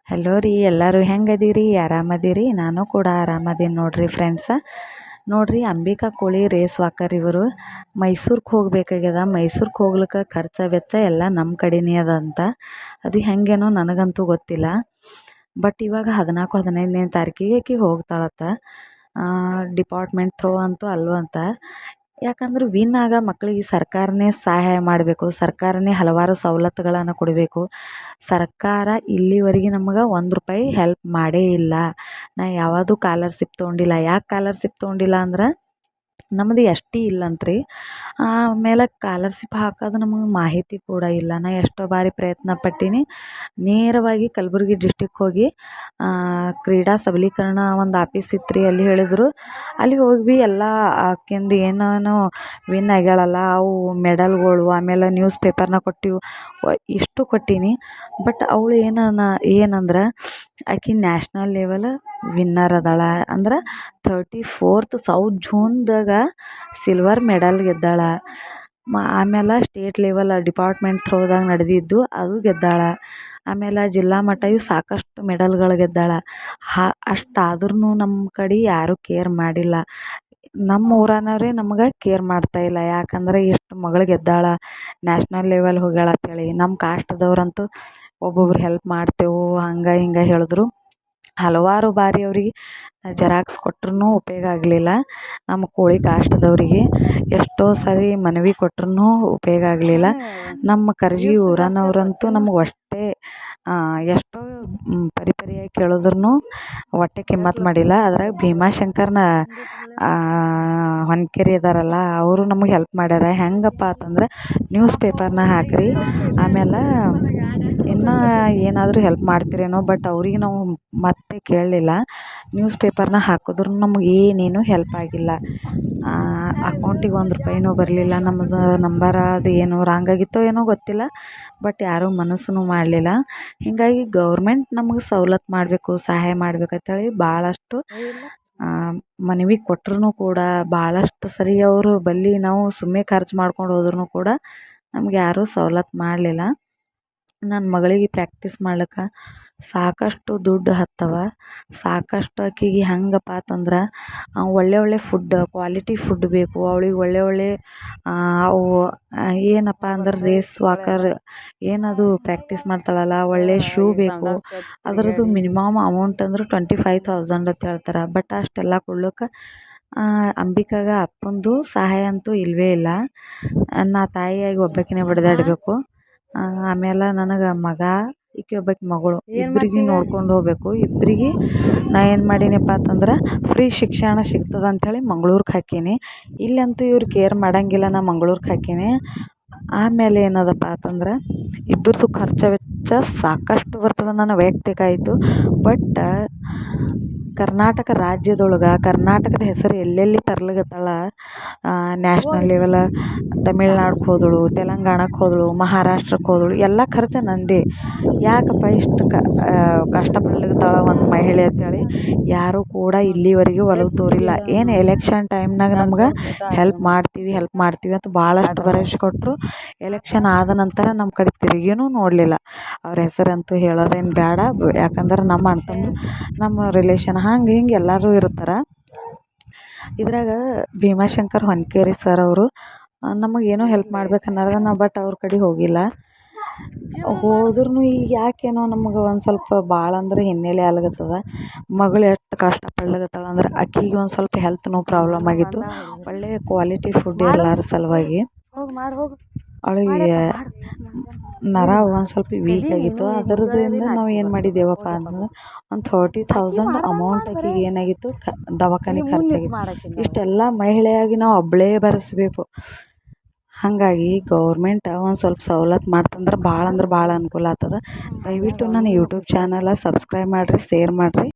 Hello ರೀ, ಎಲ್ಲರೂ ಹೆಂಗದೀರಿ? ಆರಾಮದೀರಿ? ನಾನು ಕೂಡ ಆರಾಮದೀನಿ ನೋಡ್ರಿ ಫ್ರೆಂಡ್ಸ. ನೋಡ್ರಿ, ಅಂಬಿಕಾ ಕೋಳಿ ರೇಸ್ ವಾಕರ್ ಇವರು ಮೈಸೂರಿಗೆ ಹೋಗ್ಬೇಕಾಗ್ಯದ. ಮೈಸೂರಿಗೆ ಹೋಗ್ಲಿಕ್ಕೆ ಖರ್ಚು ವೆಚ್ಚ ಎಲ್ಲ ನಮ್ಮ ಕಡೆನೇ ಅದ ಅಂತ. ಅದು ಹೆಂಗೇನೋ ನನಗಂತೂ ಗೊತ್ತಿಲ್ಲ. ಬಟ್ ಇವಾಗ 14-15ನೇ ತಾರೀಕಿಗೆ ಆಕಿ ಹೋಗ್ತಾಳತ್ತ. ಡಿಪಾರ್ಟ್ಮೆಂಟ್ ಥ್ರೂ ಅಂತೂ ಅಲ್ವಂತ. ಯಾಕಂದ್ರೆ ವಿನ್ ಆಗ ಮಕ್ಕಳಿಗೆ ಸರ್ಕಾರನೇ ಸಹಾಯ ಮಾಡಬೇಕು, ಸರ್ಕಾರನೇ ಹಲವಾರು ಸವಲತ್ತುಗಳನ್ನು ಕೊಡಬೇಕು. ಸರ್ಕಾರ ಇಲ್ಲಿವರೆಗೆ ನಮಗೆ ₹1 ಹೆಲ್ಪ್ ಮಾಡೇ ಇಲ್ಲ. ನಾ ಯಾವುದು ಕಾಲರ್ಶಿಪ್ ತೊಗೊಂಡಿಲ್ಲ. ಯಾಕೆ ಕಾಲರ್ಶಿಪ್ ತೊಗೊಂಡಿಲ್ಲ ಅಂದ್ರೆ ನಮ್ಮದು ST ಇಲ್ಲಂತ್ರಿ. ಆಮೇಲೆ ಕಾಲರ್ಶಿಪ್ ಹಾಕೋದು ನಮಗೆ ಮಾಹಿತಿ ಕೂಡ ಇಲ್ಲ. ನಾ ಎಷ್ಟೋ ಬಾರಿ ಪ್ರಯತ್ನ ಪಟ್ಟೀನಿ. ನೇರವಾಗಿ ಕಲಬುರ್ಗಿ ಡಿಸ್ಟಿಕ್ ಹೋಗಿ ಕ್ರೀಡಾ ಸಬಲೀಕರಣ ಒಂದು ಆಫೀಸ್ ಇತ್ತು, ಅಲ್ಲಿ ಹೇಳಿದರು. ಅಲ್ಲಿ ಹೋಗಿ ಭೀ ಎಲ್ಲ ಆಕೆಂದು ಏನೇನೋ ವಿನ್ ಆಗ್ಯಾಳಲ್ಲ ಅವು ಮೆಡಲ್ಗಳು, ಆಮೇಲೆ ನ್ಯೂಸ್ ಪೇಪರ್ನ ಕೊಟ್ಟಿವು, ಇಷ್ಟು ಕೊಟ್ಟೀನಿ. ಬಟ್ ಅವಳು ಏನಂದ್ರೆ ಆಕೆ ನ್ಯಾಷನಲ್ ಲೆವೆಲ್ ವಿನ್ನರ್ ಅದಾಳ. ಅಂದ್ರೆ 34th ಸೌತ್ ಝೋನ್ದಾಗ ಸಿಲ್ವರ್ ಮೆಡಲ್ ಗೆದ್ದಾಳ. ಆಮೇಲೆ ಸ್ಟೇಟ್ ಲೆವೆಲ್ ಡಿಪಾರ್ಟ್ಮೆಂಟ್ ಥ್ರೋದಾಗ ನಡೆದಿದ್ದು ಅದು ಗೆದ್ದಾಳ. ಆಮೇಲೆ ಜಿಲ್ಲಾ ಮಟ್ಟ ಇವು ಸಾಕಷ್ಟು ಮೆಡಲ್ಗಳು ಗೆದ್ದಾಳ. ಅಷ್ಟಾದ್ರೂ ನಮ್ಮ ಕಡೆ ಯಾರೂ ಕೇರ್ ಮಾಡಿಲ್ಲ. ನಮ್ಮ ಊರನವರೇ ನಮ್ಗೆ ಕೇರ್ ಮಾಡ್ತಾಯಿಲ್ಲ. ಯಾಕಂದ್ರೆ ಎಷ್ಟು ಮಗಳು ಗೆದ್ದಾಳ, ನ್ಯಾಷನಲ್ ಲೆವೆಲ್ ಹೋಗ್ಯಾಳ ಅಂತೇಳಿ. ನಮ್ಮ ಕಾಸ್ಟ್ದವ್ರಂತೂ ಒಬ್ಬೊಬ್ರು ಹೆಲ್ಪ್ ಮಾಡ್ತೇವೆ ಹಂಗೆ ಹಿಂಗೆ ಹೇಳಿದ್ರು. ಹಲವಾರು ಬಾರಿ ಅವ್ರಿಗೆ ಜೆರಾಕ್ಸ್ ಕೊಟ್ರೂ ಉಪಯೋಗ ಆಗಲಿಲ್ಲ. ನಮ್ಮ ಕೋಳಿ ಕಾಸ್ಟ್ದವ್ರಿಗೆ ಎಷ್ಟೋ ಸರಿ ಮನವಿ ಕೊಟ್ರೂ ಉಪಯೋಗ ಆಗಲಿಲ್ಲ. ನಮ್ಮ ಕರ್ಜಿ ಊರನವ್ರಂತೂ ನಮ್ಗೆ ಅಷ್ಟೇ ಎಷ್ಟೋ ಪರಿಯಾಗಿ ಕೇಳಿದ್ರೂ ಹೊಟ್ಟೆ ಕಿಮ್ಮತ್ತು ಮಾಡಿಲ್ಲ. ಅದ್ರಾಗ ಭೀಮಾಶಂಕರ್ನ ಹೊನ್ಕೆರೆ ಇದ್ದಾರಲ್ಲ, ಅವರು ನಮಗೆ ಹೆಲ್ಪ್ ಮಾಡ್ಯಾರ. ಹೆಂಗಪ್ಪ ಅಂತಂದ್ರೆ ನ್ಯೂಸ್ ಪೇಪರ್ನ ಹಾಕಿರಿ, ಆಮೇಲೆ ಇನ್ನೂ ಏನಾದರೂ ಹೆಲ್ಪ್ ಮಾಡ್ತೀರೇನೋ. ಬಟ್ ಅವ್ರಿಗೆ ನಾವು ಮತ್ತೆ ಕೇಳಲಿಲ್ಲ. ನ್ಯೂಸ್ ಪೇಪರ್ನ ಹಾಕಿದ್ರೂ ನಮಗೆ ಏನೇನೂ ಹೆಲ್ಪ್ ಆಗಿಲ್ಲ. ಅಕೌಂಟಿಗೆ ₹1 ಬರಲಿಲ್ಲ. ನಮ್ಮದು ನಂಬರ ಅದು ಏನೋ ರಾಂಗ್ ಆಗಿತ್ತೋ ಏನೋ ಗೊತ್ತಿಲ್ಲ. ಬಟ್ ಯಾರೂ ಮನಸ್ಸು ಮಾಡಲಿಲ್ಲ. ಹೀಗಾಗಿ ಗೌರ್ಮೆಂಟ್ ನಮಗೆ ಸವಲತ್ತು ಮಾಡಬೇಕು, ಸಹಾಯ ಮಾಡ್ಬೇಕಂತೇಳಿ ಭಾಳಷ್ಟು ಮನವಿ ಕೊಟ್ರೂ ಕೂಡ ಭಾಳಷ್ಟು ಸರಿ ಅವರು ಬಳಿ ನಾವು ಸುಮ್ಮನೆ ಖರ್ಚು ಮಾಡ್ಕೊಂಡು ಹೋದ್ರೂ ಕೂಡ ನಮ್ಗೆ ಯಾರೂ ಸವಲತ್ತು ಮಾಡಲಿಲ್ಲ. ನನ್ನ ಮಗಳಿಗೆ ಪ್ರಾಕ್ಟೀಸ್ ಮಾಡ್ಲಿಕ್ಕೆ ಸಾಕಷ್ಟು ದುಡ್ಡು ಹತ್ತವ. ಸಾಕಷ್ಟು ಆಕೆಗೆ ಹೆಂಗಪ್ಪ ಅಂತಂದ್ರೆ ಒಳ್ಳೆ ಫುಡ್, ಕ್ವಾಲಿಟಿ ಫುಡ್ ಬೇಕು ಅವಳಿಗೆ. ಒಳ್ಳೆ ಅವು ಏನಪ್ಪ ಅಂದ್ರೆ ರೇಸ್ ವಾಕರ್ ಏನದು ಪ್ರಾಕ್ಟೀಸ್ ಮಾಡ್ತಾಳಲ್ಲ, ಒಳ್ಳೆ ಶೂ ಬೇಕು. ಅದರದ್ದು ಮಿನಿಮಮ್ ಅಮೌಂಟ್ ಅಂದ್ರೆ 25,000 ಅಂತ ಹೇಳ್ತಾರೆ. ಬಟ್ ಅಷ್ಟೆಲ್ಲ ಕೊಡ್ಲಿಕ್ಕೆ ಅಂಬಿಕಾಗ ಅಪ್ಪಂದು ಸಹಾಯ ಅಂತೂ ಇಲ್ಲವೇ ಇಲ್ಲ. ನಾ ತಾಯಿಯಾಗಿ ಒಬ್ಬಾಕಿನೇ ಬಡಿದಾಡಬೇಕು. ಆಮೇಲೆ ನನಗೆ ಮಗ, ಈಕೆ ಒಬ್ಬಾಕಿ ಮಗಳು, ಇಬ್ಬರಿಗೂ ನೋಡ್ಕೊಂಡು ಹೋಗ್ಬೇಕು. ಇಬ್ಬರಿಗೆ ನಾ ಏನು ಮಾಡೀನಪ್ಪ ಅಂತಂದ್ರೆ ಫ್ರೀ ಶಿಕ್ಷಣ ಸಿಗ್ತದೆ ಅಂಥೇಳಿ ಮಂಗ್ಳೂರಿಗೆ ಹಾಕೀನಿ. ಇಲ್ಲಂತೂ ಇವ್ರು ಕೇರ್ ಮಾಡೋಂಗಿಲ್ಲ, ನಾ ಮಂಗ್ಳೂರಿಗೆ ಹಾಕೀನಿ. ಆಮೇಲೆ ಏನದಪ್ಪ ಅಂತಂದ್ರೆ ಇಬ್ಬರದು ಖರ್ಚು ವೆಚ್ಚ ಸಾಕಷ್ಟು ಬರ್ತದೆ. ನನ್ನ ವೈಯಕ್ತಿಕ ಆಯಿತು. ಬಟ್ ಕರ್ನಾಟಕ ರಾಜ್ಯದೊಳಗೆ ಕರ್ನಾಟಕದ ಹೆಸರು ಎಲ್ಲೆಲ್ಲಿ ತರ್ಲಿಕತ್ತಾಳ. ನ್ಯಾಷನಲ್ ಲೆವೆಲ್ ತಮಿಳ್ನಾಡಿಗೆ ಹೋದಳು, ತೆಲಂಗಾಣಕ್ಕೆ ಹೋದಳು, ಮಹಾರಾಷ್ಟ್ರಕ್ಕೆ ಹೋದಳು. ಎಲ್ಲ ಖರ್ಚು ನಂದೇ. ಯಾಕಪ್ಪ ಇಷ್ಟು ಕಷ್ಟಪಡ್ಲಿಕತ್ತಾಳ ಒಂದು ಮಹಿಳೆ ಅಂತೇಳಿ ಯಾರೂ ಕೂಡ ಇಲ್ಲಿವರೆಗೂ ಒಲವು ತೋರಿಲ್ಲ. ಏನು ಎಲೆಕ್ಷನ್ ಟೈಮ್ನಾಗ ನಮ್ಗೆ ಹೆಲ್ಪ್ ಮಾಡ್ತೀವಿ ಅಂತ ಭಾಳಷ್ಟು ಭರವಸೆ ಕೊಟ್ಟರು. ಎಲೆಕ್ಷನ್ ಆದ ನಂತರ ನಮ್ಮ ಕಡೆ ತಿರುಗಿನೂ ನೋಡಲಿಲ್ಲ. ಅವ್ರ ಹೆಸರಂತೂ ಹೇಳೋದೇನು ಬೇಡ, ಯಾಕಂದ್ರೆ ನಮ್ಮ ಅಣ್ಣ ತಮ್ಮ, ನಮ್ಮ ರಿಲೇಷನ್ ಹಂಗೆ ಹಿಂಗೆ ಎಲ್ಲರೂ ಇರ್ತಾರೆ. ಇದ್ರಾಗ ಭೀಮಾಶಂಕರ್ ಹೊನ್ಕೆರೆ ಸರ್ ಅವರು ನಮಗೇನೋ ಹೆಲ್ಪ್ ಮಾಡ್ಬೇಕು ಅನ್ನೋದು ನಾವು, ಬಟ್ ಅವ್ರ ಕಡೆ ಹೋಗಿಲ್ಲ. ಹೋದ್ರೂ ಈಗ ಯಾಕೇನೋ ನಮಗೆ ಒಂದು ಸ್ವಲ್ಪ ಭಾಳ ಅಂದ್ರೆ ಹಿನ್ನೆಲೆ ಆಗ್ಲಿಕತ್ತದ. ಮಗಳು ಎಷ್ಟು ಕಷ್ಟಪಡ್ಲಿಕತ್ತಾಳ ಅಂದ್ರೆ ಆಕೆಗೆ ಒಂದು ಸ್ವಲ್ಪ ಹೆಲ್ತ್ನೂ ಪ್ರಾಬ್ಲಮ್ ಆಗಿತ್ತು. ಒಳ್ಳೆಯ ಕ್ವಾಲಿಟಿ ಫುಡ್ ಇರಲಾರ ಸಲುವಾಗಿ ಅವಳಿಗೆ ನರ ಒಂದು ಸ್ವಲ್ಪ ವೀಕ್ ಆಗಿತ್ತು. ಅದರದಿಂದ ನಾವು ಏನು ಮಾಡಿದ್ದೇವಪ್ಪ ಅಂತಂದ್ರೆ ಒಂದು 30,000 ಅಮೌಂಟ್ ಆಕೆಗೆ ಏನಾಗಿತ್ತು ದವಾಖಾನೆ ಖರ್ಚಾಗಿತ್ತು. ಇಷ್ಟೆಲ್ಲ ಮಹಿಳೆಯಾಗಿ ನಾವು ಒಬ್ಬಳೇ ಭರಿಸ್ಬೇಕು. ಹಾಗಾಗಿ ಗೌರ್ಮೆಂಟ್ ಒಂದು ಸ್ವಲ್ಪ ಸವಲತ್ತು ಮಾಡ್ತಂದ್ರೆ ಭಾಳ ಅಂದ್ರೆ ಭಾಳ ಅನುಕೂಲ ಆಗ್ತದೆ. ದಯವಿಟ್ಟು ನನ್ನ ಯೂಟ್ಯೂಬ್ ಚಾನಲ ಸಬ್ಸ್ಕ್ರೈಬ್ ಮಾಡಿರಿ, ಶೇರ್ ಮಾಡಿರಿ.